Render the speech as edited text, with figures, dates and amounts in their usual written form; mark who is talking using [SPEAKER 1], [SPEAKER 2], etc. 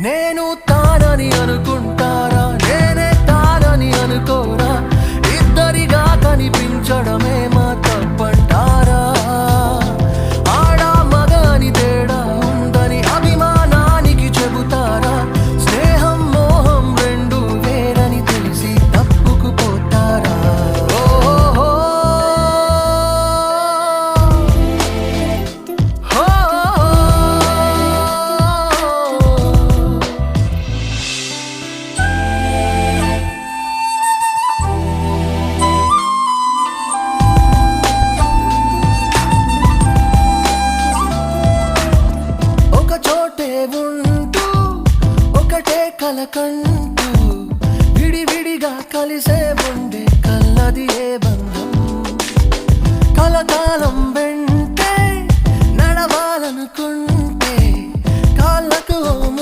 [SPEAKER 1] నేను తానని అనుకుంటారా, నేనే తానని అనుకోరా, ఇద్దరిగా కనిపించడమే మా తప్పంటారా? ఆడా మగాని తేడా ఉందని అభిమానానికి చెబుతారా? స్నేహం మోహం రెండు వేరని తెలిసి తప్పుకు పోతారా? ఓహో ఒక చోటే ఉంటూ ఒకటే కలకంటూ విడివిడిగా కలిసే ఉండే కల్లది ఏ బంధం? కలకాలం వెంటే నడవాలనుకుంటే కాళ్ళకు